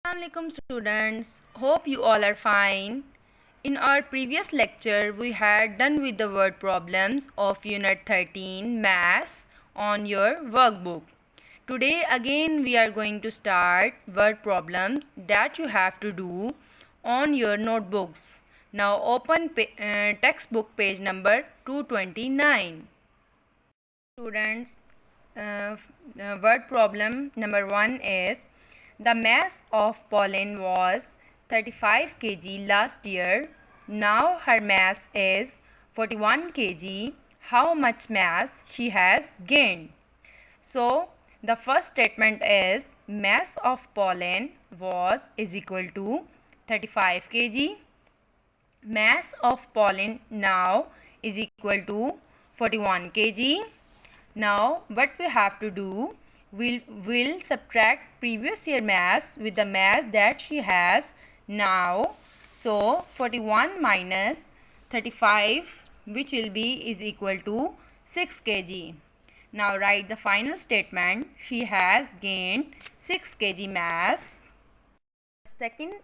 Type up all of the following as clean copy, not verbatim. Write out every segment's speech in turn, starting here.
Assalamualaikum students, hope you all are fine. In our previous lecture, we had done with the word problems of Unit 13 Maths on your workbook. Today again we are going to start word problems that you have to do on your notebooks. Now open textbook page number 229. Students, word problem number 1 is the mass of Pauline was 35 kg last year. Now her mass is 41 kg. How much mass she has gained? So the first statement is mass of Pauline was is equal to 35 kg. Mass of Pauline now is equal to 41 kg. Now what we have to do, we'll subtract previous year mass with the mass that she has now. So 41 minus 35, which will be is equal to 6 kg. Now write the final statement. She has gained 6 kg mass. Second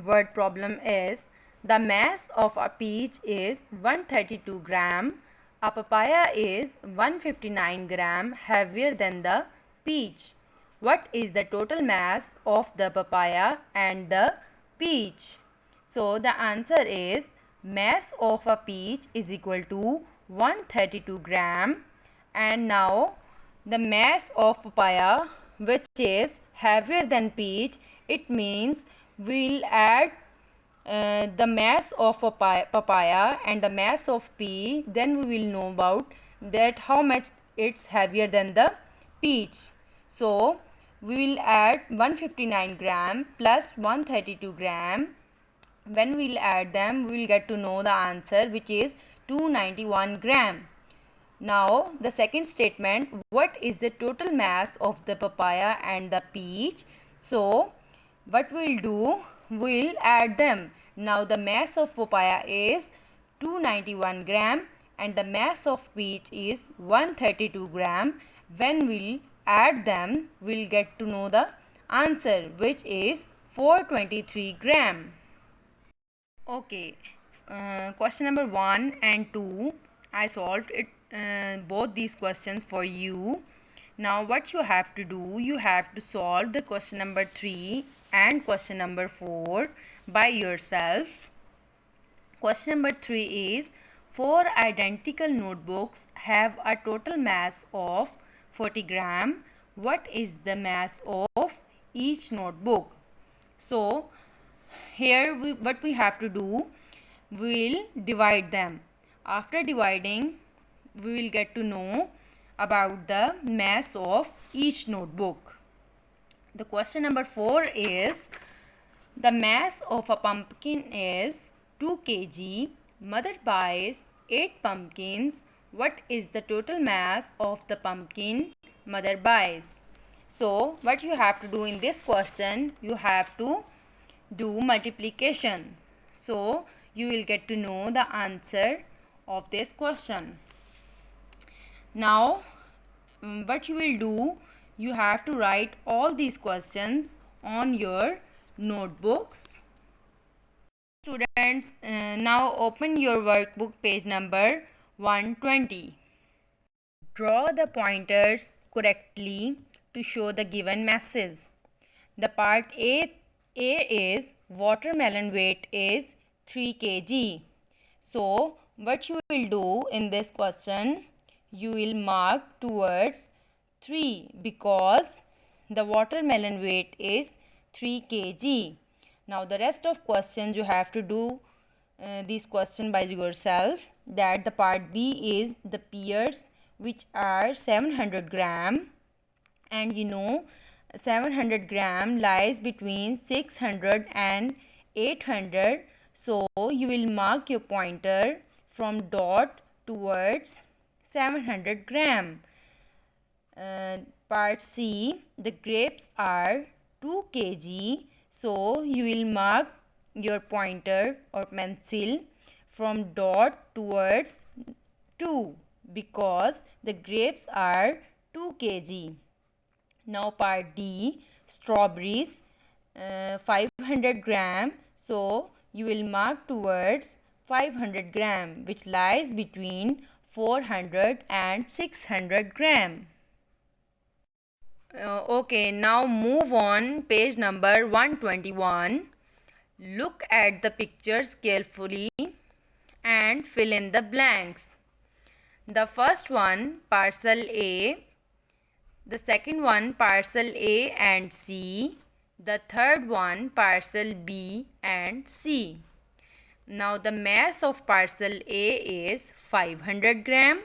word problem is the mass of a peach is 132 gram. A papaya is 159 gram heavier than the peach. What is the total mass of the papaya and the peach? So the answer is mass of a peach is equal to 132 gram, and now the mass of papaya, which is heavier than peach, it means we'll add the mass of papaya and the mass of pea, then we will know about that how much it's heavier than the peach. So we will add 159 gram plus 132 gram. When we'll add them, we will get to know the answer, which is 291 gram. Now the second statement, what is the total mass of the papaya and the peach? So what we'll do, we'll add them. Now the mass of papaya is 291 gram and the mass of peach is 132 gram. When we'll add them, we'll get to know the answer, which is 423 gram. Okay, question number 1 and 2, I solved it, both these questions for you. Now what you have to do, you have to solve the question number 3 and question number 4 by yourself. Question number 3 is 4 identical notebooks have a total mass of 40 gram. What is the mass of each notebook? So here what we have to do, we'll divide them. After dividing, we will get to know about the mass of each notebook. The question number 4 is the mass of a pumpkin is 2 kg. Mother buys 8 pumpkins. What is the total mass of the pumpkin mother buys? So what you have to do in this question, you have to do multiplication. So you will get to know the answer of this question. Now what you will do, you have to write all these questions on your notebooks. Students, now open your workbook page number 120. Draw the pointers correctly to show the given message. The part A is watermelon weight is 3 kg. So what you will do in this question, you will mark towards 3 because the watermelon weight is 3 kg. Now the rest of questions you have to do this question by yourself. That the part B is the pears, which are 700 gram, and 700 gram lies between 600 and 800. So you will mark your pointer from dot towards 700 gram. Part C, the grapes are 2 kg. So you will mark your pointer or pencil from dot towards 2 because the grapes are 2 kg. Now part D, strawberries 500 gram. So you will mark towards 500 gram, which lies between 400 and 600 gram. Okay, now move on page number 121. Look at the pictures carefully and fill in the blanks. The first one, parcel A. The second one, parcel A and C. The third one, parcel B and C. Now the mass of parcel A is 500 gram.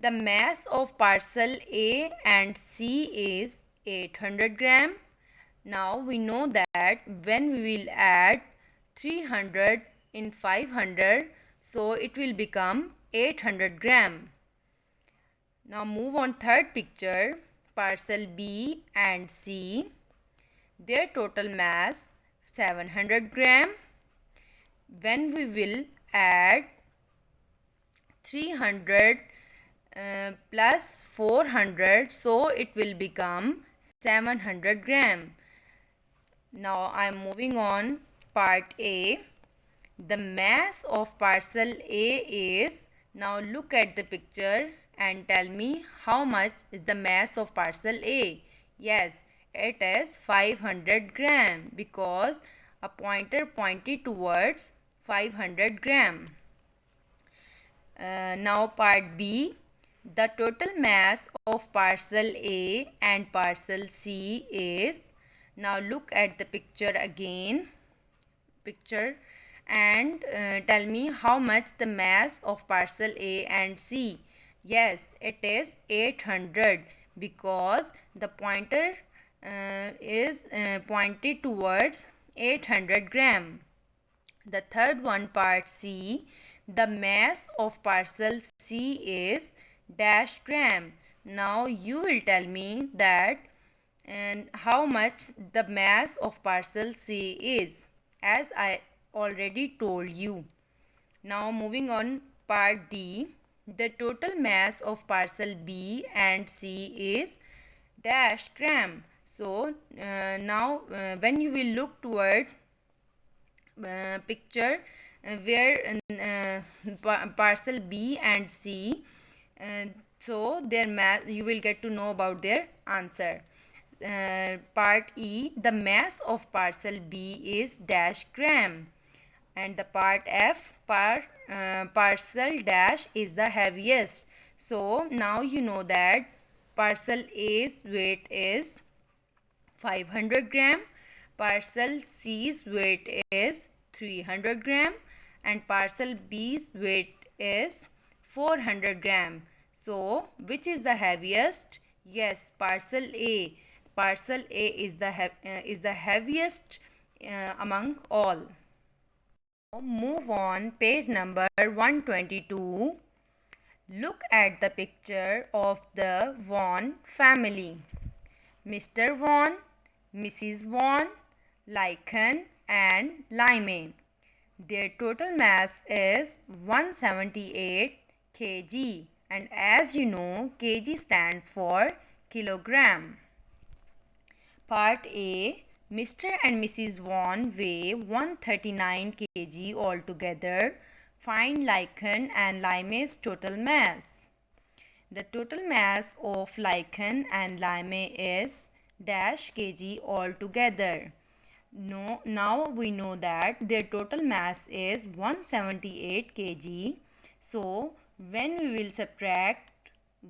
The mass of parcel A and C is 800 gram. Now we know that when we will add 300 in 500, so it will become 800 gram. Now move on third picture, parcel B and C. Their total mass 700 gram. When we will add 300 plus 400, so it will become 700 gram. Now I am moving on part A. The mass of parcel A is, now look at the picture and tell me how much is the mass of parcel A. Yes, it is 500 gram because a pointer pointed towards 500 gram. Now part B. The total mass of parcel A and parcel C is, now look at the picture again, and tell me how much the mass of parcel A and C. Yes, it is 800 because the pointer is pointed towards 800 gram. The third one, part C. The mass of parcel C is dash gram. Now you will tell me that and how much the mass of parcel C is, as I already told you. Now moving on part D. The total mass of parcel B and C is dash gram. So now when you will look toward picture where parcel B and C, so their mass, you will get to know about their answer. Part E, the mass of parcel B is dash gram, and the part F, parcel dash is the heaviest. So now you know that parcel A's weight is 500 gram, parcel C's weight is 300 gram, and parcel B's weight is 400 gram. So which is the heaviest? Yes, parcel A. Parcel A is the heaviest among all. Move on page number 122. Look at the picture of the Vaughan family. Mr. Vaughan, Mrs. Vaughan, Lycan and Lime. Their total mass is 178 kg, and as you know, kg stands for kilogram. Part A. Mr. and Mrs. Vaughan weigh 139 kg altogether. Find Lycan and Lime's total mass. The total mass of Lycan and Lime is dash kg altogether. Now we know that their total mass is 178 kg. So when we will subtract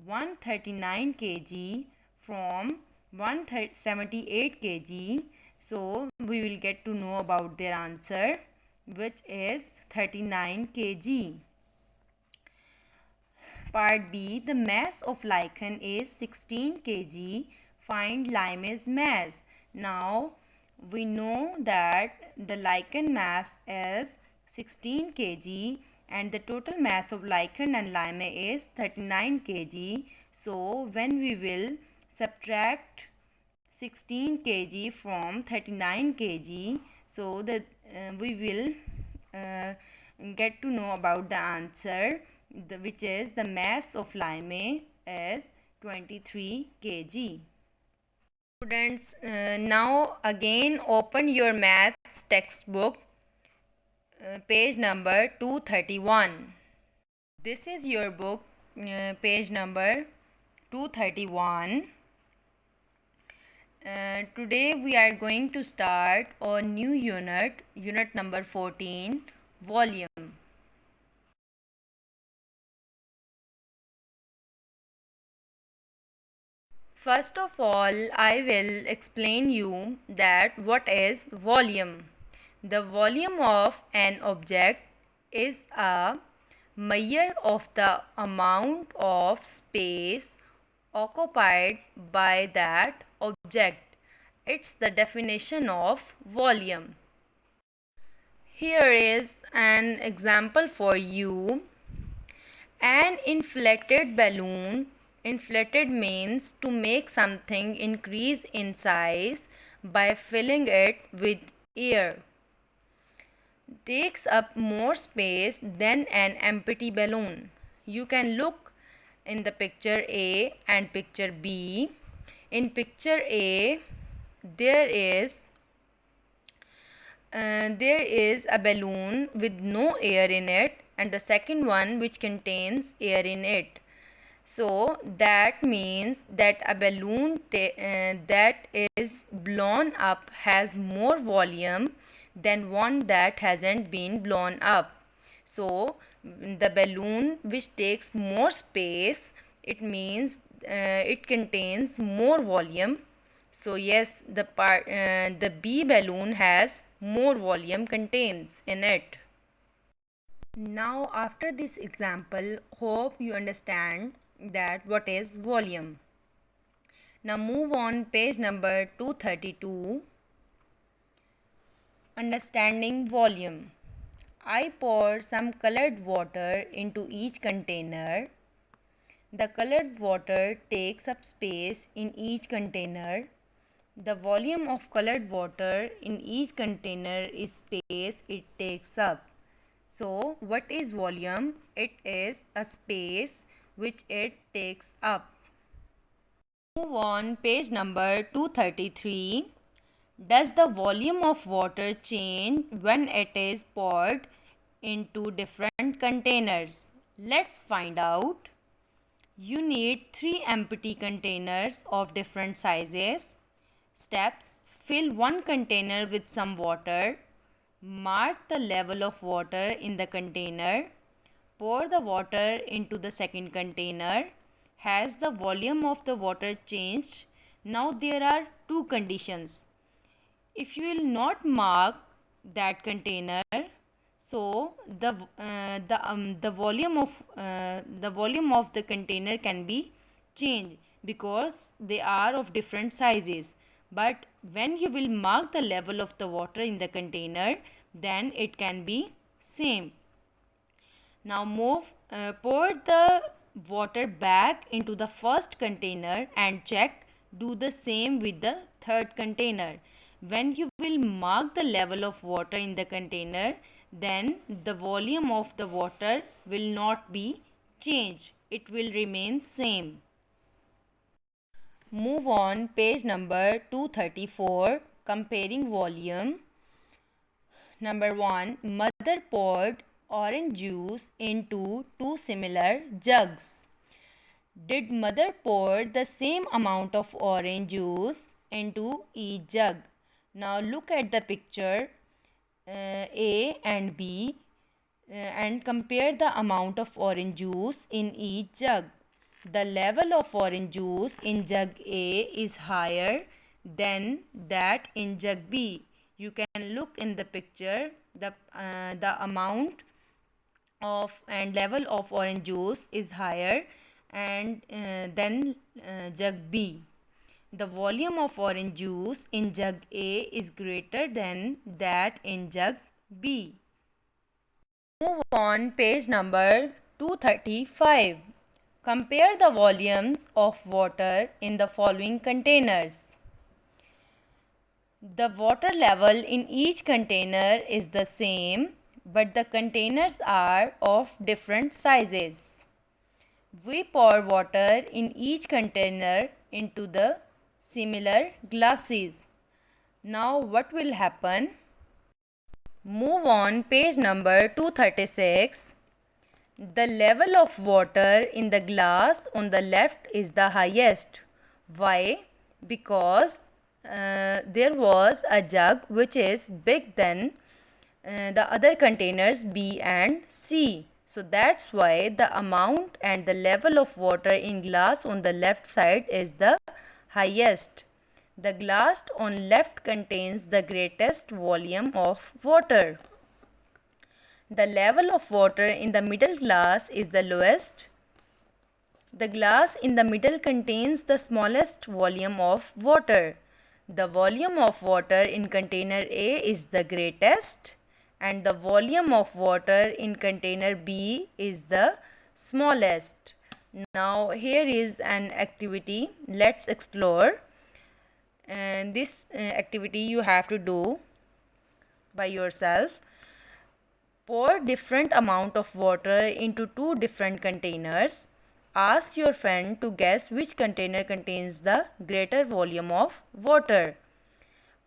139 kg from 178 kg, so we will get to know about their answer, which is 39 kg. Part B. The mass of Lycan is 16 kg. Find Lime's mass. Now we know that the Lycan mass is 16 kg and the total mass of Lycan and Lime is 39 kg. So when we will subtract 16 kg from 39 kg, so that we will get to know about the answer, which is the mass of Lime is 23 kg. Students, now again open your maths textbook, page number 231. This is your book, page number 231. Today we are going to start a new unit, unit number 14, volume. First of all, I will explain you that what is volume. The volume of an object is a measure of the amount of space occupied by that object. It's the definition of volume. Here is an example for you. An inflated balloon. Inflated means to make something increase in size by filling it with air. Takes up more space than an empty balloon. You can look in the picture A and picture B. In picture A, there is a balloon with no air in it, and the second one which contains air in it. So that means that a balloon that is blown up has more volume than one that hasn't been blown up. So the balloon which takes more space, it means it contains more volume. So yes, the B balloon has more volume contains in it. Now after this example, hope you understand that what is volume. Now move on page number 232. Understanding volume. I pour some colored water into each container. The colored water takes up space in each container. The volume of colored water in each container is space it takes up. So, what is volume? It is a space which it takes up. Move on, page number 233. Does the volume of water change when it is poured into different containers? Let's find out. You need 3 empty containers of different sizes. Steps: fill one container with some water. Mark the level of water in the container. Pour the water into the second container. Has the volume of the water changed? Now there are 2 conditions. If you will not mark that container, so the volume of the container can be changed because they are of different sizes. But when you will mark the level of the water in the container, then it can be same. Now pour the water back into the first container and check. Do the same with the third container. When you will mark the level of water in the container, then the volume of the water will not be changed. It will remain same. Move on, page number 234, comparing volume. Number 1, mother poured orange juice into 2 similar jugs. Did mother pour the same amount of orange juice into each jug? Now look at the picture A and B and compare the amount of orange juice in each jug. The level of orange juice in jug A is higher than that in jug B. You can look in the picture, the amount of and level of orange juice is higher and than jug B. The volume of orange juice in jug A is greater than that in jug B. Move on, page number 235. Compare the volumes of water in the following containers. The water level in each container is the same, but the containers are of different sizes. We pour water in each container into the similar glasses. Now what will happen? Move on page number 236. The level of water in the glass on the left is the highest. Why? Because there was a jug which is big than the other containers B and C. So that's why the amount and the level of water in glass on the left side is the highest. The glass on left contains the greatest volume of water. The level of water in the middle glass is the lowest. The glass in the middle contains the smallest volume of water. The volume of water in container A is the greatest and the volume of water in container B is the smallest. Now here is an activity. Let's explore. And this activity you have to do by yourself. Pour different amount of water into two different containers. Ask your friend to guess which container contains the greater volume of water.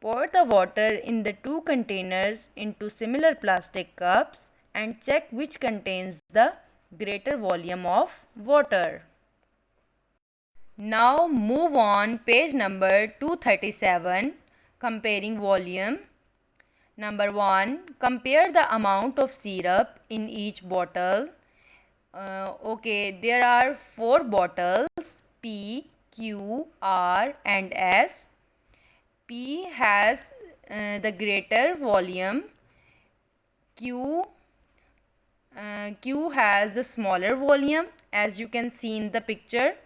Pour the water in the two containers into similar plastic cups and check which contains the greater volume of water. Now move on page number 237, comparing volume. Number 1, compare the amount of syrup in each bottle. Okay, there are 4 bottles P, Q, R and S. P has the greater volume. Q has the smaller volume, as you can see in the picture.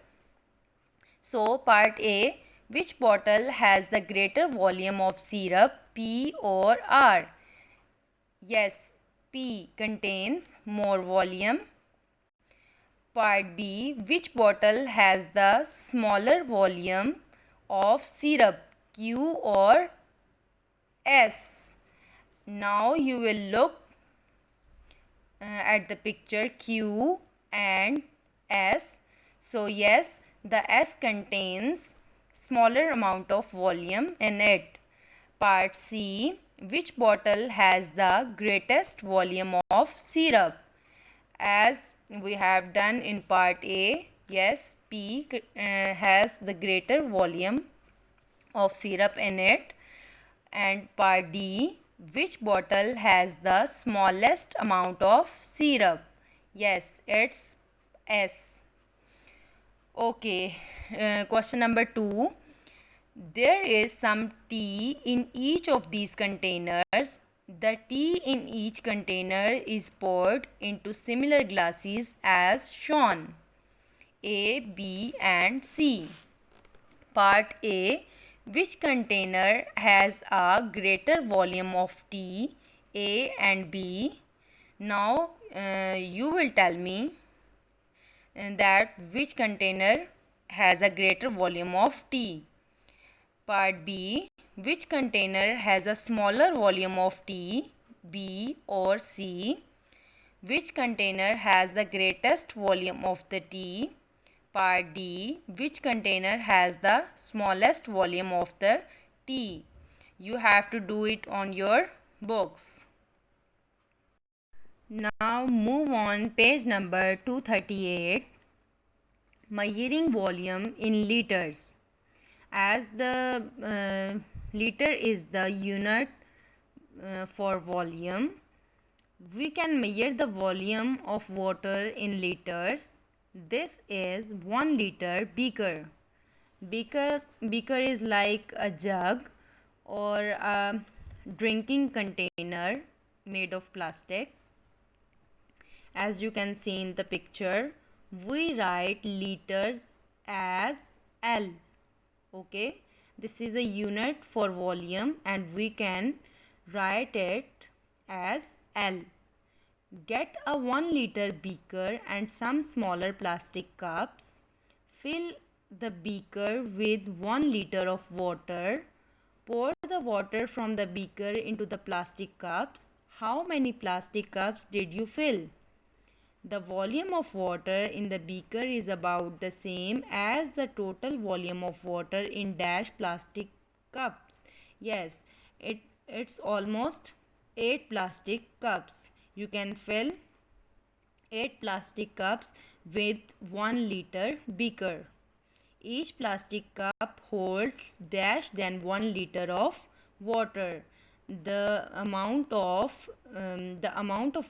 So part A, which bottle has the greater volume of syrup, P or R? Yes, P contains more volume. Part B, which bottle has the smaller volume of syrup, Q or S? Now you will look at the picture Q and S. So yes, the S contains smaller amount of volume in it. Part C, which bottle has the greatest volume of syrup? As we have done in part A, yes, P has the greater volume of syrup in it. And part D, which bottle has the smallest amount of syrup? Yes, it's S. Okay, question number 2. There is some tea in each of these containers. The tea in each container is poured into similar glasses as shown. A, B and C. Part A, which container has a greater volume of tea, A and B? Now you will tell me that which container has a greater volume of tea. Part B, which container has a smaller volume of tea, B or C? Which container has the greatest volume of the tea? Part D, which container has the smallest volume of the tea? You have to do it on your books. Now move on page number 238, measuring volume in liters. As the liter is the unit for volume, we can measure the volume of water in liters. This is 1 liter beaker. Beaker is like a jug or a drinking container made of plastic. As you can see in the picture, we write liters as L. Okay, this is a unit for volume and we can write it as L. Get a 1 liter beaker and some smaller plastic cups. Fill the beaker with 1 liter of water. Pour the water from the beaker into the plastic cups. How many plastic cups did you fill? The volume of water in the beaker is about the same as the total volume of water in dash plastic cups. Yes, it's almost 8 plastic cups. You can fill 8 plastic cups with 1 liter beaker. Each plastic cup holds dash than 1 liter of water. The amount of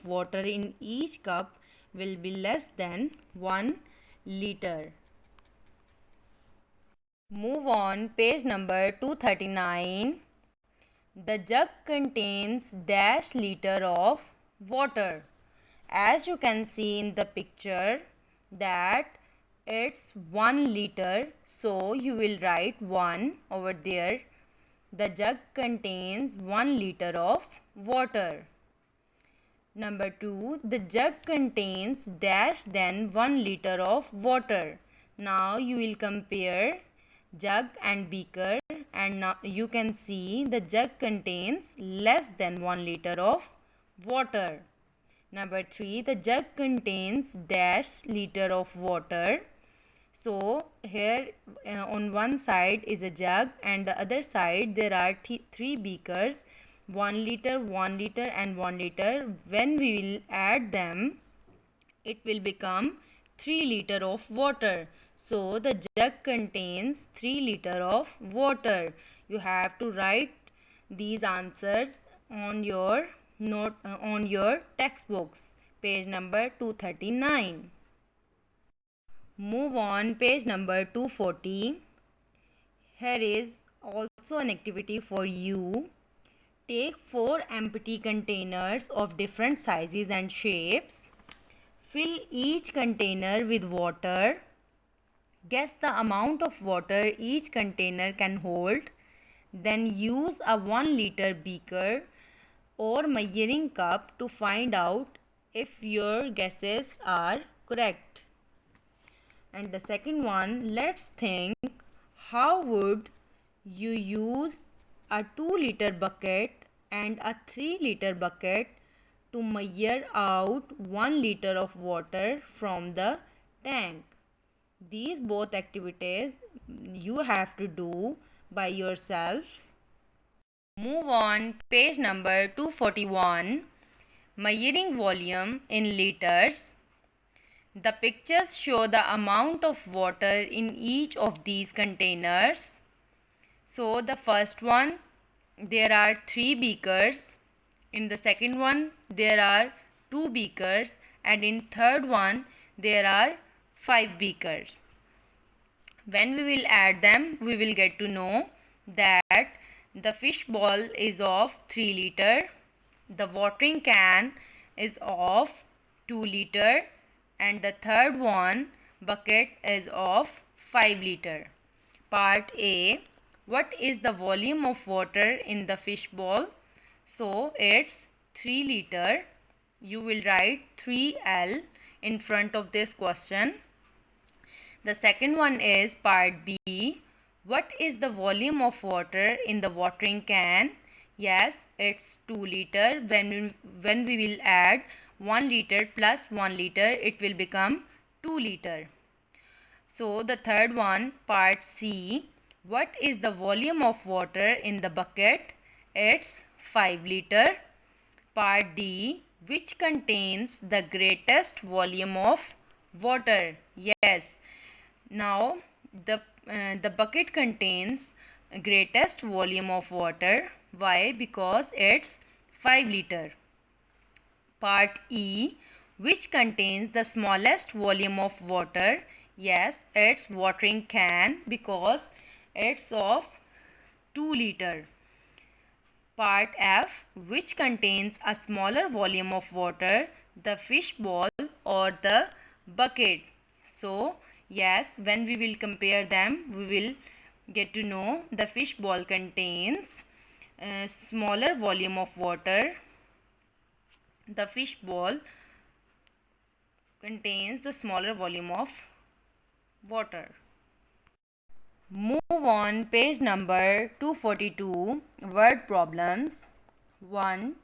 water in each cup will be less than 1 liter. Move on, page number 239. The jug contains dash liter of water. As you can see in the picture that it's 1 liter, so you will write 1 over there. The jug contains 1 liter of water. Number 2, the jug contains dash than 1 liter of water. Now you will compare jug and beaker, and now you can see the jug contains less than 1 liter of water. Number 3, the jug contains dash liter of water. So here on one side is a jug and the other side there are three beakers, 1 liter, 1 liter and 1 liter. When we will add them, it will become 3 liter of water. So the jug contains 3 liter of water. You have to write these answers on your on your textbooks, page number 239. Move on, page number 240. Here is also an activity for you. Take 4 empty containers of different sizes and shapes. Fill each container with water. Guess the amount of water each container can hold. Then use a 1 liter beaker or measuring cup to find out if your guesses are correct. And the second one, let's think, how would you use a 2 liter bucket and a 3 liter bucket to measure out 1 liter of water from the tank? These both activities you have to do by yourself. Move on, page number 241. Measuring volume in liters. The pictures show the amount of water in each of these containers. So the first one, there are 3 beakers. In the second one, there are 2 beakers. And in third one, there are 5 beakers. When we will add them, we will get to know that the fish ball is of 3 liter. The watering can is of 2 liter. And the third one, bucket, is of 5 liter. Part A, what is the volume of water in the fish bowl? So it's 3 liter. You will write 3L in front of this question. The second one is part B, what is the volume of water in the watering can? Yes, it's 2 liter. When we will add 1 liter plus 1 liter, it will become 2 liter. So the third one, part C, what is the volume of water in the bucket? It's 5 liter. Part D, which contains the greatest volume of water? Yes, now the bucket contains greatest volume of water. Why? Because it's 5 liter. Part E, which contains the smallest volume of water? Yes, it's watering can because it's of 2 liter. Part F, which contains a smaller volume of water? The fish bowl or the bucket. So yes, when we will compare them, we will get to know the fish bowl contains a smaller volume of water. The fish bowl contains the smaller volume of water. Move on, page number 242, word problems. 1.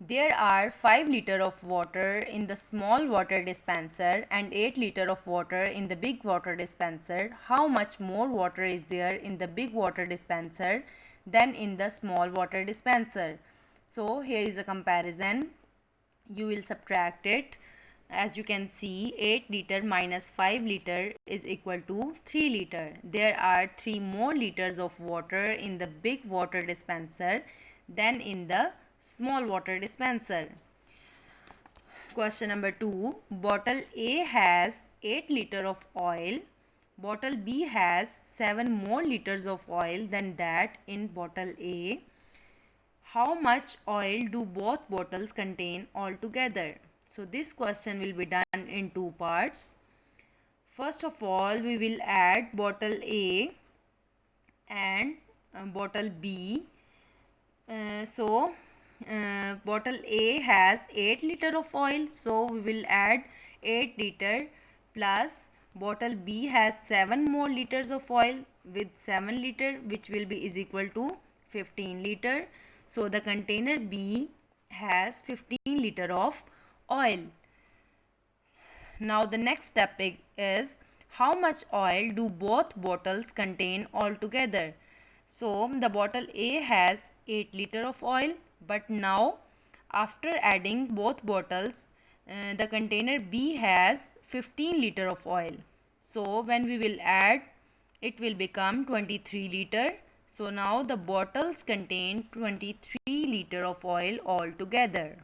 There are 5 liter of water in the small water dispenser and 8 liter of water in the big water dispenser. How much more water is there in the big water dispenser than in the small water dispenser? So here is a comparison. You will subtract it. As you can see, 8 liter minus 5 liter is equal to 3 liter. There are 3 more liters of water in the big water dispenser than in the small water dispenser. Question number 2. Bottle A has 8 liter of oil. Bottle B has 7 more liters of oil than that in bottle A. How much oil do both bottles contain altogether? So this question will be done in two parts. First of all, we will add bottle A and bottle B. Bottle A has 8 liter of oil, so we will add 8 liter plus bottle B has 7 more liters of oil with 7 liter, which will be is equal to 15 liter. So the container B has 15 liter of oil. Now the next step is how much oil do both bottles contain altogether? So the bottle A has 8 liter of oil, but now after adding both bottles, the container B has 15 liter of oil. So when we will add, it will become 23 liter. So now the bottles contain 23 liter of oil altogether.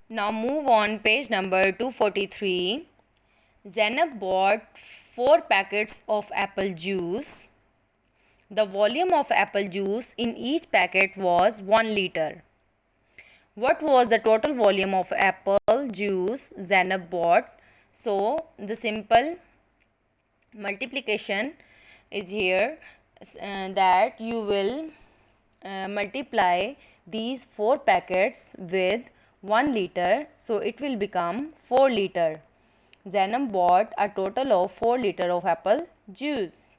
Now move on page number 243. Zainab bought 4 packets of apple juice. The volume of apple juice in each packet was 1 liter. What was the total volume of apple juice Zainab bought? So the simple multiplication is here, that you will multiply these 4 packets with 1 liter, so it will become 4 liter. Zainab bought a total of 4 liter of apple juice.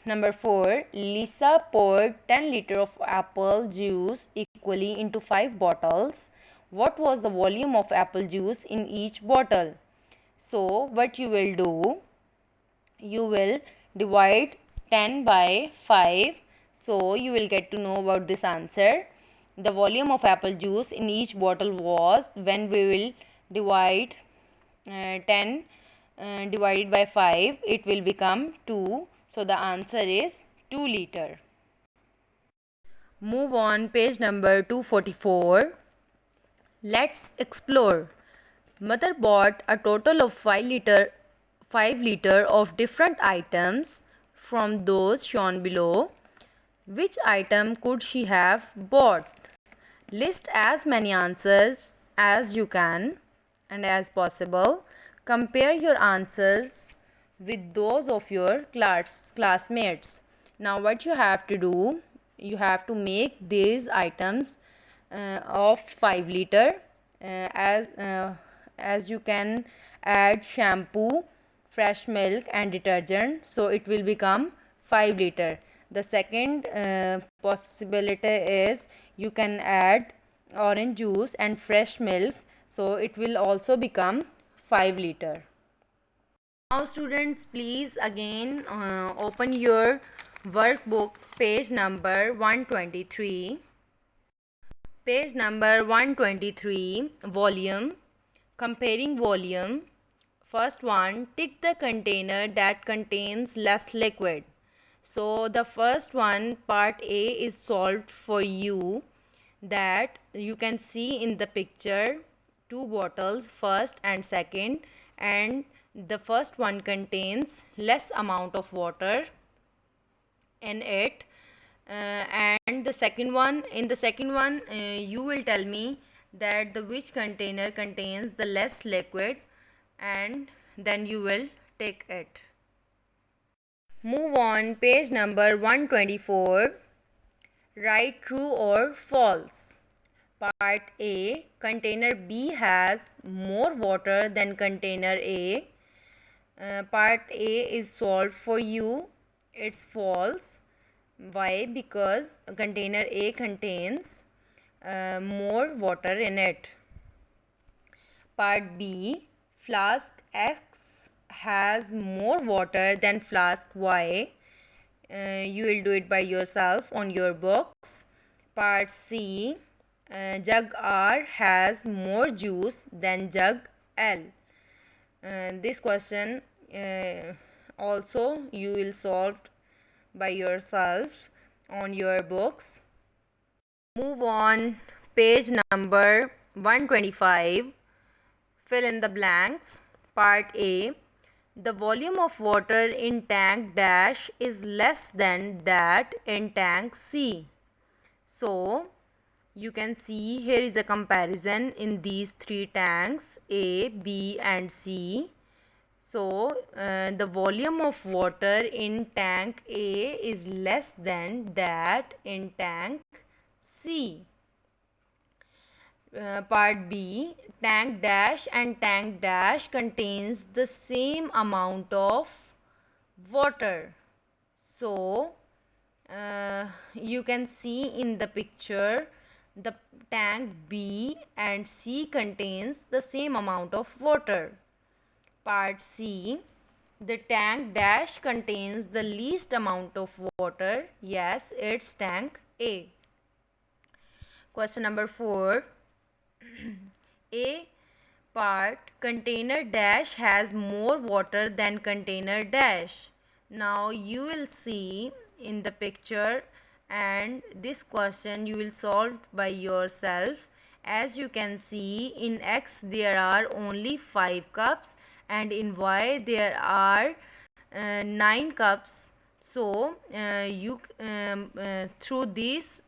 Number 4. Lisa poured 10 liter of apple juice equally into 5 bottles. What was the volume of apple juice in each bottle? So what you will do, you will divide 10 by 5. So you will get to know about this answer. The volume of apple juice in each bottle was, when we will divide 10 divided by 5, it will become 2. So the answer is 2 liter. Move on page number 244. Let's explore. Mother bought a total of 5 liter of different items from those shown below. Which item could she have bought? List as many answers as you can and as possible. Compare your answers with those of your classmates. Now what you have to do, you have to make these items of 5 liter, as you can add shampoo, fresh milk and detergent, so it will become 5 liter. The second possibility is you can add orange juice and fresh milk, so it will also become 5 liter. Now students, please again open your workbook, page number 123. Page number 123, volume. Comparing volume. First one, tick the container that contains less liquid. So the first one, part A, is solved for you. That you can see in the picture 2 bottles, first and second, and the first one contains less amount of water in it, and the second one, you will tell me that the which container contains the less liquid, and then you will take it. Move on, page number 124. Write true or false. Part A, container B has more water than container A. Part A is solved for you. It's false. Why? Because container A contains more water in it. Part B, flask X has more water than flask Y. You will do it by yourself on your box. Part C, jug R has more juice than jug L. This question also you will solve by yourself on your books. Move on, page number 125. Fill in the blanks. Part A. The volume of water in tank dash is less than that in tank C. So, you can see here is a comparison in these three tanks A, B and C. So, the volume of water in tank A is less than that in tank C. Part B, tank dash and tank dash contains the same amount of water. So, you can see in the picture the tank B and C contains the same amount of water. Part C, the tank dash contains the least amount of water. Yes, it's tank A. Question number 4. A part, container dash has more water than container dash. Now you will see in the picture, and this question you will solve by yourself. As you can see, in X there are only 5 cups and in Y there are 9 cups. So through this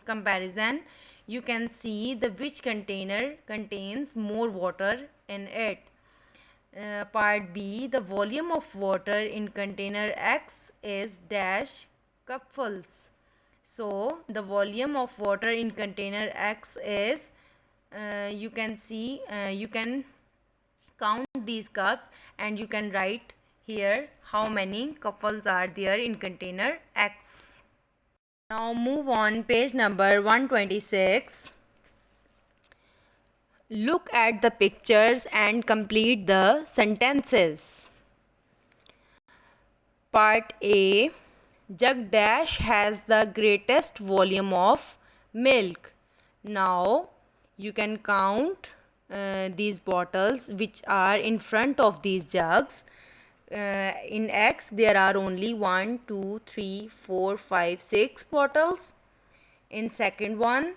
comparison you can see the which container contains more water in it. Part B, the volume of water in container X is dash cupfuls. So the volume of water in container X is, you can see, you can count these cups and you can write here how many cupfuls are there in container X. Now move on, page number 126. Look at the pictures and complete the sentences. Part A, jug dash has the greatest volume of milk. Now you can count these bottles which are in front of these jugs. In X there are only 1, 2, 3, 4, 5, 6 bottles. In second one,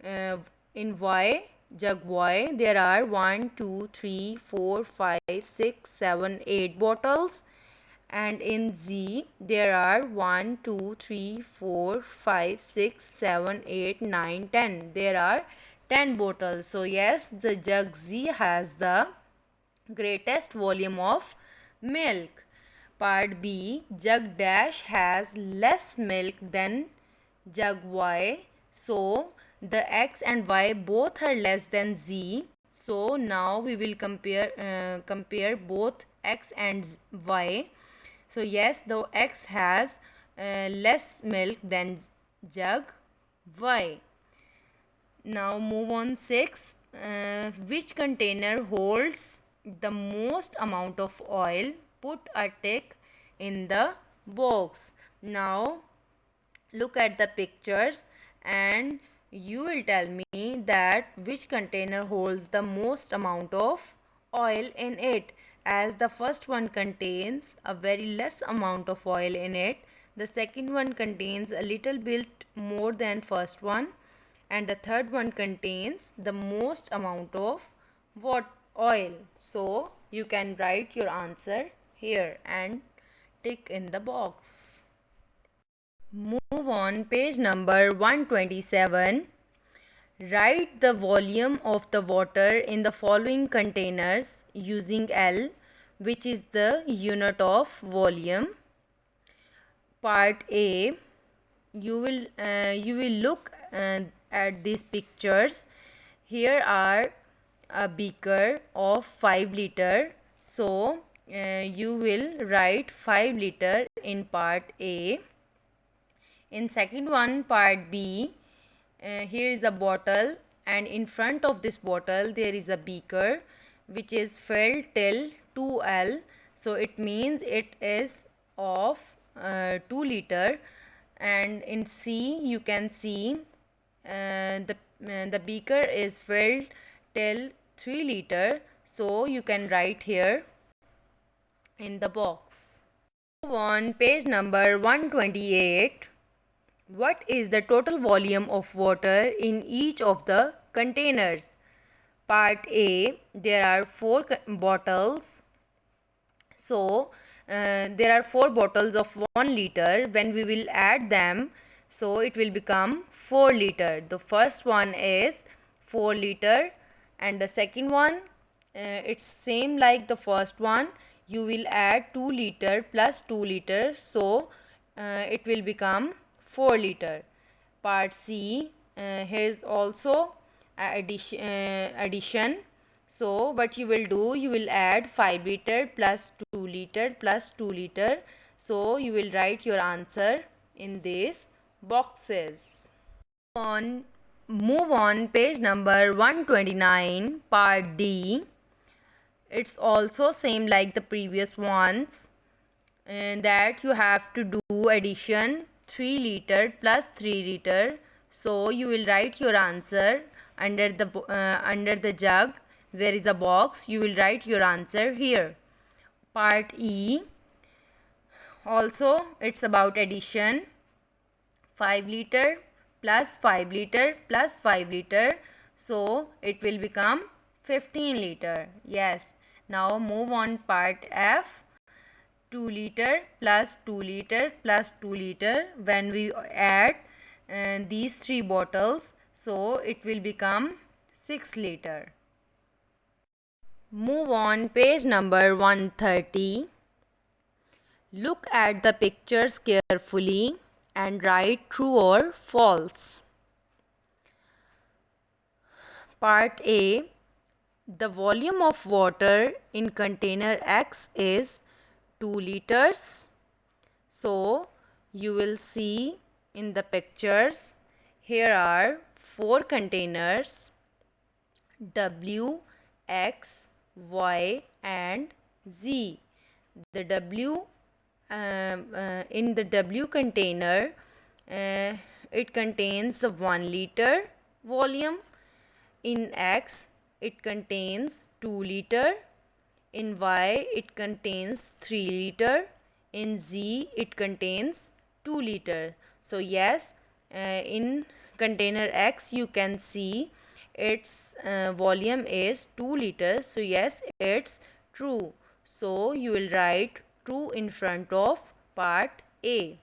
in Y, jug Y, there are 1, 2, 3, 4, 5, 6, 7, 8 bottles. And in Z there are 1, 2, 3, 4, 5, 6, 7, 8, 9, 10. There are 10 bottles. So yes, the jug Z has the greatest volume of milk. Part B, jug dash has less milk than jug Y. So the X and Y both are less than Z. So now we will compare both X and Y. So yes, the X has less milk than jug Y. Now move on 6. Which container holds the most amount of oil? Put a tick in the box. Now look at the pictures and you will tell me that which container holds the most amount of oil in it. As the first one contains a very less amount of oil in it, the second one contains a little bit more than first one, and the third one contains the most amount of oil. So you can write your answer here and tick in the box. Move on, page number 127. Write the volume of the water in the following containers using L, which is the unit of volume. Part A, you will look at these pictures. Here are a beaker of 5 liter. So you will write 5 liter in part A. In second one, part B, Here is a bottle, and in front of this bottle there is a beaker which is filled till 2L, so it means it is of 2 liter. And in C you can see the beaker is filled till 3 liter, so you can write here in the box. Move on page number 128. What is the total volume of water in each of the containers? Part A, there are 4 bottles. So there are 4 bottles of 1 liter. When we will add them, so it will become 4 liter. The first one is 4 liter, and the second one, it's same like the first one. You will add 2 liter plus 2 liter, so it will become 4 liter. Part C, here is also addition. So what you will do, you will add 5 liter plus 2 liter plus 2 liter. So you will write your answer in these boxes. Move on page number 129, part D. It's also same like the previous ones, and that you have to do addition 3 liter plus 3 liter. So you will write your answer under the jug. There is a box. You will write your answer here. Part E, also it's about addition. 5 liter plus 5 liter plus 5 liter, so it will become 15 liter. Yes. Now move on part F. 2 liter plus 2 liter plus 2 liter. When we add these 3 bottles, so it will become 6 liter. Move on page number 130. Look at the pictures carefully and write true or false. Part A, the volume of water in container X is 2 liters. So you will see in the pictures, here are 4 containers, W, X, Y and Z. The W in the W container, it contains the 1 liter volume. In X it contains 2 liter. In Y it contains 3 liter. In Z it contains 2 liter. So yes, in container X you can see its volume is 2 liters. So yes, it's true. So you will write true in front of part A.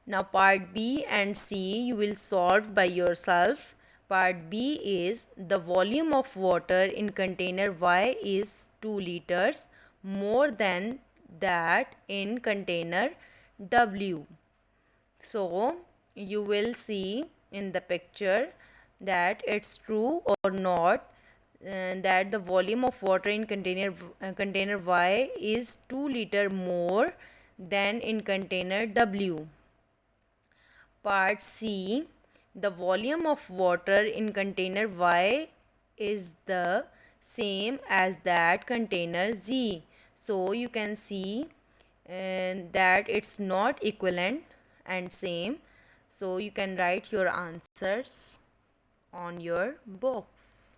Now part B and C you will solve by yourself. Part B is the volume of water in container Y is 2 liters more than that in container W. So you will see in the picture that it's true or not, that the volume of water in container Y is 2 liter more than in container W. Part C, the volume of water in container Y is the same as that container Z. So you can see that it's not equivalent and same. So you can write your answers on your box.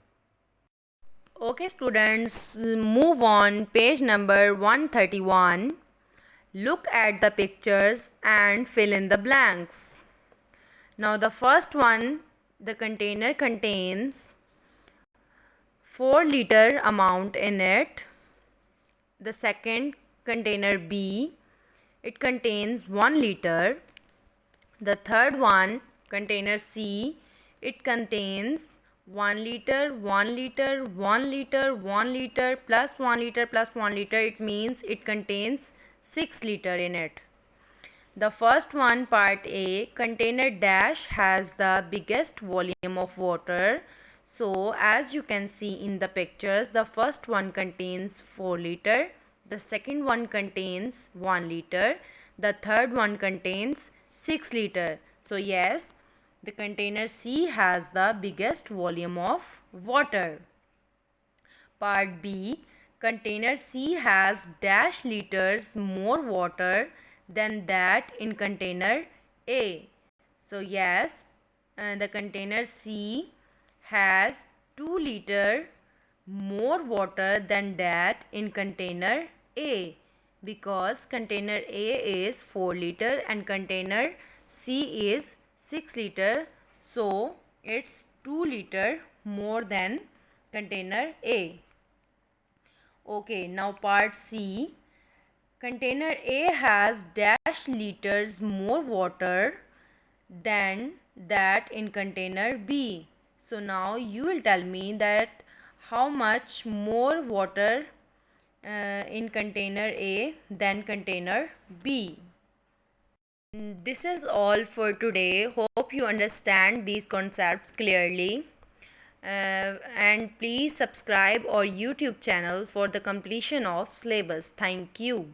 Okay students, move on page number 131. Look at the pictures and fill in the blanks. Now the first one, the container contains 4 liter amount in it. The second container B, it contains 1 liter. The third one, container C, it contains 1 liter, 1 liter, 1 liter, 1 liter plus 1 liter plus 1 liter. It means it contains 6 liter in it. The first one, part A, container dash has the biggest volume of water. So as you can see in the pictures, the first one contains 4 liter, the second one contains 1 liter, the third one contains 6 liter. So yes, The container C has the biggest volume of water. Part B. Container C has dash liters more water than that in container A. So yes, the container C has 2 liter more water than that in container A, because container A is 4 liter and container C is 6 liter, so it's 2 liter more than container A. Okay, now part C. Container A has dash liters more water than that in container B. So now you will tell me that how much more water in container A than container B. This is all for today. Hope you understand these concepts clearly. And please subscribe our YouTube channel for the completion of syllabus. Thank you.